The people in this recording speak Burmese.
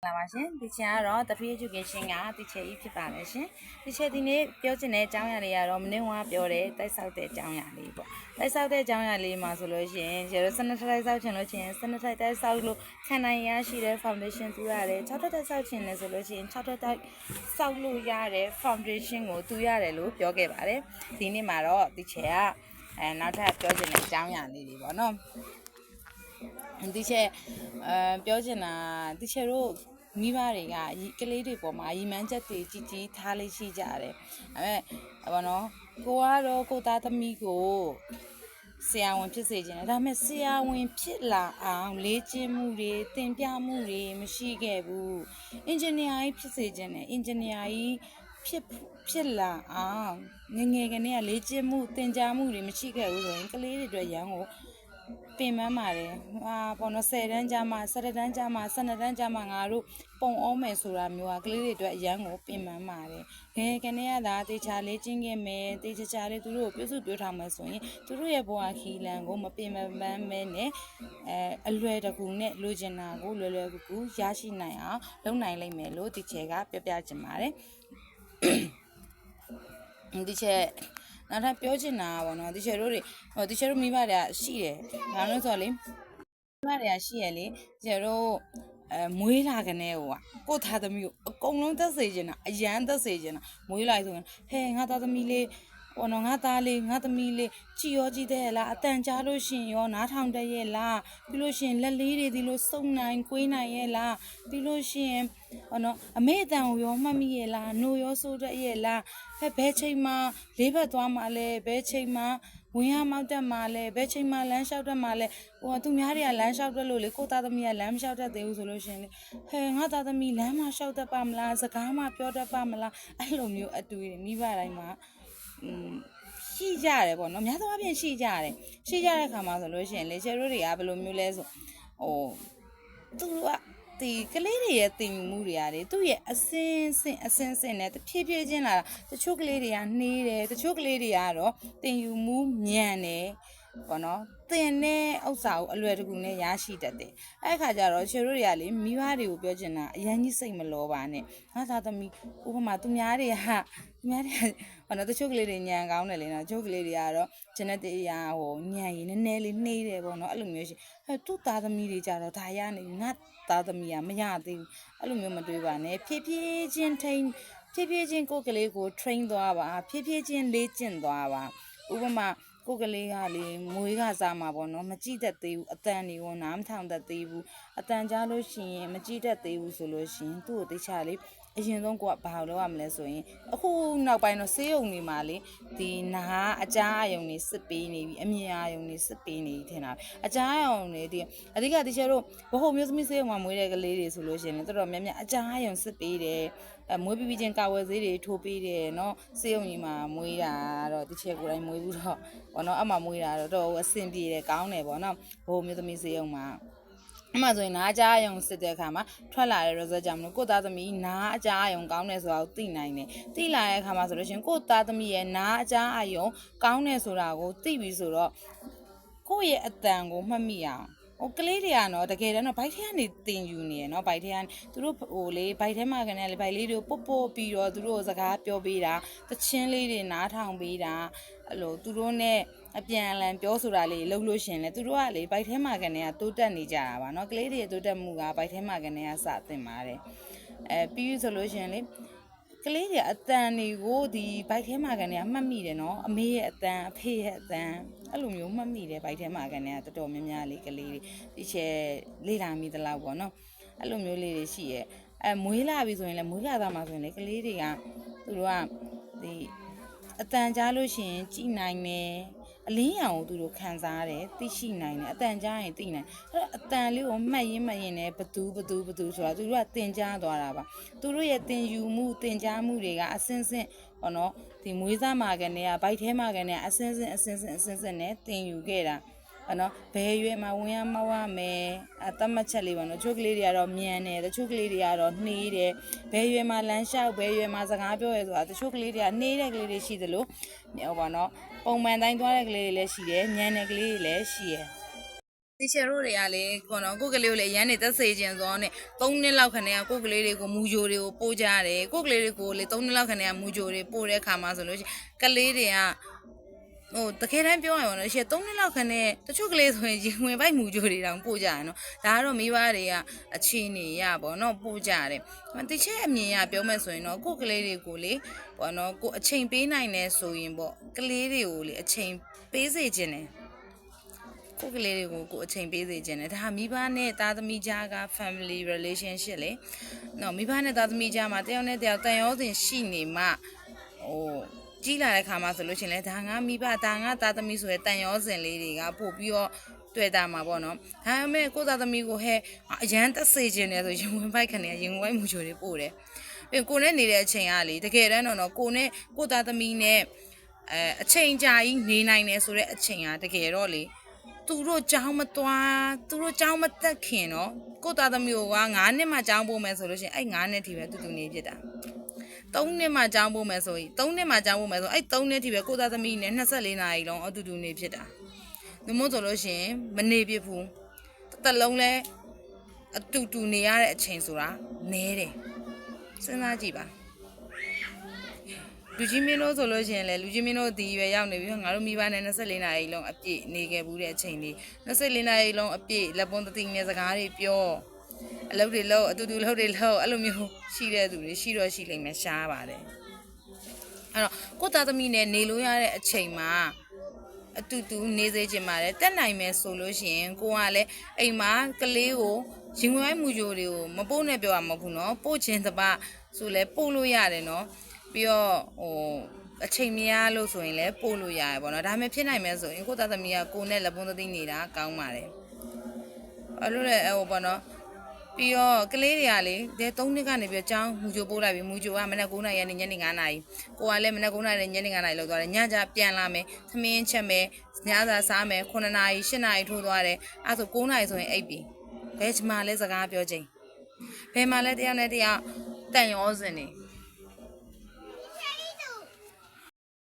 လာပါရှင်ဒီချင်ကတော့ Three Education ကတီချာကြီးဖြစ်ပါတယ်ရှင်တီချာဒီနေ့ပြောချင်တဲ့အကြောင်းအရာတွေကတော့မနေ့ကပြောတဲ့တိုက်ဆောက်တဲ့အကြောင်းအရာလေးပေါ့တိုက်ဆောက်တဲ့အကြောင်းအရာလေးမှာဆိုလို့ရှိရင်ကျတော့စနစ်တိုက်ဆောက်ချင်လို့ရှိရင်စနစ်တိုက်ဆောက်လို့ခံနိုင်ရရှိတဲ့ foundation တူရတယ်6ထပ်တိုက်ဆောက်ချင်တယ်ဆိုလို့ရှိရင်6ထပ်တိုက်ဆောက်လို့ရတဲ့ foundation ကိုတူရတယ်လို့ပြောခဲ့ပါတယ်ဒီနေ့မှာတော့တီချာကနောက်ထပ်ပြောချင်တဲ့အကြောင်းအရာလေးတွေပေါ့နော်ဒီချက်ပြောချင်တာဒီချက်တို့မိဘတွေကကလေးတွေပေါ်မှာရီမန်းချက်တွေကြီးကြီးထားလေးရှိကြတယ်ဘာနော်ကိုကတော့ကိုသားသမီးကိုဆရာဝန်ဖြစ်စေခြင်းဒါပေမဲ့ဆရာဝန်ဖြစ်လာအောင်လေ့ကျင့်မှုတွေသင်ပြမှုတွေမရှိခဲ့ဘူးအင်ဂျင်နီယာကြီးဖြစ်စေခြင်းနဲ့အင်ဂျင်နီယာကြီးဖြစ်လာအောင်ငယ်ကနေကလေ့ကျင့်မှုသင်ကြားမှုတွေမရှိခဲ့ဘူးဆိုရင်ကလေးတွေအတွက်ရန်ကိုပင်ပန်းပါတယ်ပေါ်တော့10တန်းကြာမှ17တန်းကြာမှ12တန်းကြာမှငါတို့ပုံအောင်မယ်ဆိုတာမျိုးကကလေးတွေအတွက်အရန်ကိုပင်ပန်းပါတယ်ကနေကသာတေချာလေးကျင်းခဲ့မယ်တေချာလေးသူတို့ကိုပြုစုပြောထားမယ်ဆိုရင်သူတို့ရဲ့ဘဝခီလန်ကိုမပင်ပန်းမဲနဲ့အလွယ်တကူနဲ့လိုချင်တာကိုလွယ်လွယ်ကူကူရရှိနိုင်အောင်လုပ်နိုင်လိမ့်မယ်လို့ဒီချက်ကပြောပြချင်ပါတယ်ဒီချက်နောက်ထပ်ပြောချင်တာပေါ့နော်ဒီချက်တို့မိဘတွေကရှိတယ်ဘာလို့ဆိုတော့လေမိဘတွေကရှိရလေဒီချက်တို့မွေးလာကနေကိုသားသမီးကိုအကုန်လုံးသက်စေချင်တာအရန်သက်စေချင်တာမွေးလိုက်ဆိုရင်ဟဲ့ငါသားသမီးလေးဘောနော်ငါသားလေးငါသမီးလေးကြည်ရောကြည်တဲ့လားအတန်ကြားလို့ရှင်ရောနားထောင်တတ်ရဲ့လားပြီးလို့ရှင်လက်လေးတွေဒီလိုစုံနိုင်ကွေးနိုင်ရဲ့လားပြီးလို့ရှင်ဘောနော်အမေအတန်ကိုရောမှတ်မိရဲ့လားနိုရောဆိုးတတ်ရဲ့လားဘယ်ချိန်မှလေးဘက်သွားမှလဲဘယ်ချိန်မှဝင်ရမောက်တက်မှလဲဘယ်ချိန်မှလမ်းလျှောက်တက်မှလဲသူများတွေကလမ်းလျှောက်တက်လို့လေကိုသားသမီးကလမ်းမလျှောက်တက်သေးဘူးဆိုလို့ရှင်လေဟဲ့ငါသားသမီးလမ်းမလျှောက်တက်ပါမလားစကားမပြောတတ်ပါမလားအဲ့လိုမျိုးအတူမိဘတိုင်းမှာရှိကြတယ်ပေါ့နော်များသောအားဖြင့်ရှိကြတဲ့ခါမှာဆိုလို့ရှိရင်လေချယ်တို့တွေကဘယ်လိုမျိုးလဲဆိုသူကဒီကလေးတွေရဲ့တင်မှုတွေရတယ်သူ့ရဲ့အစင်းနဲ့တဖြည်းဖြည်းချင်းလာတာတချို့ကလေးတွေကနှေးတယ်တချို့ကလေးတွေကတော့တင်ယူမှုမြန်တယ်ပေါ့နော်တင်တဲ့ဥစ္စာကိုအလွယ်တကူနဲ့ရရှိတတ်တယ်အဲ့ခါကျတော့ချယ်တို့တွေကလေမိဘတွေကိုပြောချင်တာအရင်ကြီးစိတ်မလောပါနဲ့ငါသားသမီးဥပမာသူများတွေကဘာလို့တချို့ကလေးတွေညံကောင်းတယ်လေနော်တချို့ကလေးတွေကတော့ဂျနက်တရားညံရင်နည်းနည်းလေးနှေးတယ်ပေါ့နော်အဲ့လိုမျိုးရှိသူ့သားသမီးတွေကြတော့ဒါရနေငါသားသမီးကမရသေးဘူးအဲ့လိုမျိုးမတွေးပါနဲ့ဖြည်းဖြည်းချင်းကိုကလေးကို train သွားပါဖြည်းဖြည်းချင်းလေ့ကျင့်သွားပါဥပမာကိုကလေးကလေမွေးကစားမှာပေါ့နော်မကြည့်တတ်သေးဘူးအတန်တွေကိုနားမထောင်တတ်သေးဘူးအတန်ကြားလို့ရှိရင်မကြည့်တတ်သေးဘူးဆိုလို့ရှိရင်သူ့ကိုသိချလေးအရင်ဆုံးကိုကဘာလို့လုပ်ရမလဲဆိုရင်အခုနောက်ပိုင်းတော့ဆေးရုံတွေမှာလေဒီနားအကြားအယုံတွေစစ်ပေးနေပြီအမြင်အယုံတွေစစ်ပေးနေထင်တာအကြားအယုံတွေဒီအဓိကတချို့တို့ဘဟုမျိုးသမီးဆေးရုံမှာမွေးတဲ့ကလေးတွေဆိုလို့ရှိရင်တော်တော်များများအကြားအယုံစစ်ပေးတယ်မွေးပြီးချင်းကာဝယ်ဆေးတွေထိုးပေးတယ်เนาะဆေးရုံကြီးမှာမွေးတာတော့တချို့ကိုယ်တိုင်မွေးဘူးတော့ဘောနော်အမှမွေးတာတော့အဆင်ပြေတယ်ကောင်းတယ်ပေါ့နော်ဘဟုမျိုးသမီးဆေးရုံမှာအမှဆိုရင်နားကြားရုံစစ်တဲ့အခါမှာထွက်လာတဲ့ result ကြောင့်မလို့ကိုသားသမီးနားအကြားအယုံကောင်းတယ်ဆိုတာကိုသိနိုင်တယ်သိလာတဲ့အခါမှာဆိုလို့ရှိရင်ကိုသားသမီးရဲ့နားအကြားအယုံကောင်းတယ်ဆိုတာကိုသိပြီဆိုတော့ကိုယ့်ရဲ့အတန်ကိုမှတ်မိအောင်ကလေးတွေကတော့တကယ်တမ်းတော့ဘိုက်ထဲကနေတင်ယူနေရနော်ဘိုက်ထဲကနေသူတို့လေဘိုက်ထဲမှာကနေလေဘိုက်လေးတွေကိုပုတ်ပြီးတော့သူတို့စကားပြောပေးတာတချင်းလေးတွေနားထောင်ပေးတာအဲ့လိုသူတို့နဲ့အပြန်အလှန်ပြောဆိုတာလေးလှုပ်လို့ရှင်လေသူတို့ကလေဘိုက်ထဲမှာကနေကတိုးတက်နေကြတာပါနော်ကလေးတွေတိုးတက်မှုကဘိုက်ထဲမှာကနေကစတင်ပါတယ်ပြီးဆိုလို့ရှင်လေကလေးတွေအတန်တွေကိုဒီဘိုက်ထဲမှာကနေကမှတ်မိတယ်နော်အမေရဲ့အတန်အဖေရဲ့အတန်အဲ့လိုမျိုးမှတ်မိတယ်ဘိုက်ထဲမှာကနေကတော်တော်များများလေးကလေးတွေဒီချက်လေ့လာမိသလောက်ပေါ့နော်အဲ့လိုမျိုးလေးတွေရှိရဲ့မွေးလာပြီဆိုရင်လည်းမွေးလာသားမှာဆိုရင်လေကလေးတွေကသူတို့ကဒီအတန်ကြားလို့ရှိရင်ကြည်နိုင်တယ်အလင်းရောင်ကိုသူတို့ခံစားရတယ်သိရှိနိုင်တယ်အတန်ကြားရင်သိနိုင်အဲ့တော့အတန်လေးကိုမှတ်ရင်းနဲ့ဘသူဆိုတာသူတို့ကတင်ကြားသွားတာပါသူတို့ရဲ့တင်ယူမှုတင်ကြားမှုတွေကအစင်းဟောနော်ဒီမွေးစားမှာကနေကဘိုက်ထဲမှာကနေအစင်းနဲ့တင်ယူခဲ့တာနော်ဘယ်ရွယ်မှာဝင်ရမောက်ရမယ်တတ်မှတ်ချက်လေးပေါ့နော်ချို့ကလေးတွေကတော့မြန်တယ်တချို့ကလေးတွေကတော့နှေးတယ်ဘယ်ရွယ်မှာလမ်းလျှောက်ဘယ်ရွယ်မှာစကားပြောရဲဆိုတာတချို့ကလေးတွေကနှေးတဲ့ကလေးတွေရှိသလိုဟောပေါ့နော်ပုံမှန်တိုင်းသွားတဲ့ကလေးတွေလည်းရှိတယ်မြန်တဲ့ကလေးတွေလည်းရှိတယ် တီချာတို့တွေကလေခေါနော်ကိုကလေးကိုလေရမ်းနေသက်စေခြင်းစောနဲ့3နှစ်လောက်ခနဲ့ကိုကလေးတွေကိုမူဂျိုတွေကိုပို့ကြရတယ်ကိုကလေးတွေကိုလေ3နှစ်လောက်ခနဲ့မူဂျိုတွေပို့တဲ့ခါမှာဆိုလို့ရှိရင်ကလေးတွေကဟိုတကယ်တမ်းပြောရရင်တော့ရှေ့3နှစ်လောက်ခနဲ့တချို့ကလေးဆိုရင်ရင်ဝင်ပိုက်မူဂျိုတွေတောင်ပို့ကြရနော်ဒါကတော့မိဘတွေကအခြေအနေရပါတော့ပို့ကြရတယ်တီချာအမြင်ရပြောမယ်ဆိုရင်တော့ကိုကလေးတွေကိုလေပေါ့နော်ကိုအချိန်ပေးနိုင်တယ်ဆိုရင်ပေါ့ကလေးတွေကိုလေအချိန်ပေးစေခြင်းတယ်ကိုကလေးတွေကိုအချိန်ပေးစေခြင်းနဲ့ဒါမိဘနဲ့သားသမီးကြားက family relationship လေနော်မိဘနဲ့သားသမီးကြားမှာတယောက်နဲ့တယောက်တန်ရောစဉ်ရှိနေမှဟိုကြီးလာတဲ့ခါမှာဆိုလို့ရှိရင်လည်းဒါငါမိဘဒါငါသားသမီးဆိုတဲ့တန်ရောစဉ်လေးတွေကပို့ပြီးတော့တွေ့တာမှာပေါ့နော်ဒါပေမဲ့ကိုသားသမီးကိုဟဲအရန်တက်စေခြင်းနဲ့ဆိုရင်ဝင်ပိုက်ခနဲ့ရင်ဝင်ပိုက်မှုချိုတွေပို့တယ်ပြီးကိုနဲ့နေတဲ့အချိန်ကလေတကယ်တမ်းတော့ကိုနဲ့ကိုသားသမီးနဲ့အချိန်ကြာကြီးနေနိုင်တယ်ဆိုတဲ့အချိန်ကတကယ်တော့လေသူတို့ကြောင်းမသွားသူတို့ကြောင်းမတက်ခင်နော်ကိုသားသမီးက9နှစ်မှကြောင်းပို့မယ်ဆိုလို့ရှိရင်အဲ့9နှစ်ထိပဲတူနေဖြစ်တာ3နှစ်မှကြောင်းပို့မယ်ဆိုရင်3နှစ်မှကြောင်းပို့မယ်ဆိုအဲ့3နှစ်ထိပဲကိုသားသမီးနဲ့24နာရီလုံးအတူနေဖြစ်တာဒီမို့ဆိုလို့ရှိရင်မနေပြဘူးတစ်လုံးလဲအတူနေရတဲ့အချိန်ဆိုတာနဲတယ်စဉ်းစားကြည့်ပါလူကြီးမင်းတို့ဆိုလို့ရှိရင်လေလူကြီးမင်းတို့ဒီရွယ်ရောက်နေပြီငါတို့မိဘနဲ့24နာရီလုံးအပြည့်နေခဲ့ဘူးတဲ့အချိန်လေး24နာရီလုံးအပြည့်လက်ပွန်းတတိနဲ့စကားတွေပြောအလုပ်တွေလုပ်အတူလှုပ်တွေလှုပ်အဲ့လိုမျိုးရှိတဲ့သူတွေရှိတော့ရှိလိမ့်မယ်ရှားပါတယ်အဲ့တော့ကိုသားသမီးနဲ့နေလို့ရတဲ့အချိန်မှာအတူနေစေချင်ပါတယ်တက်နိုင်မယ်ဆိုလို့ရှိရင်ကိုကလည်းအိမ်မှာကလေးကိုရင်ဝင်မူကြိုတွေကိုမပို့နဲ့ပြောရမှာမဟုတ်ဘူးနော်ပို့ခြင်းတပဆိုလဲပို့လို့ရတယ်နော်ပြီးတော့အချိန်မရလို့ဆိုရင်လည်းပို့လို့ရတယ်ပေါ့နော်ဒါပေမဲ့ဖြစ်နိုင်မယ်ဆိုရင်ကိုသားသမီးကကိုနဲ့လက်ပွန်းသသိနေတာကောင်းပါတယ်အဲ့လိုလေဟိုပေါ့နော်ပြီးတော့ကလေးတွေကလေ3နှစ်ကနေပြီးကျောင်းမူကြိုပို့လိုက်ပြီမူကြိုကမနက်9:00နာရီနဲ့ညနေ9:00နာရီကိုကလည်းမနက်9:00နာရီနဲ့ညနေ9:00နာရီလောက်သွားတယ်ညကျပြန်လာမယ်သမင်းချက်မယ်ညစာစားမယ်9:00နာရီ10:00နာရီထိုးသွားတယ်အဲ့ဆို9:00နာရီဆိုရင်အိပ်ပြီဘယ်မှာလဲစကားပြောချိန်ဘယ်မှာလဲတရားနဲ့တရားတန်ရောစင်နေ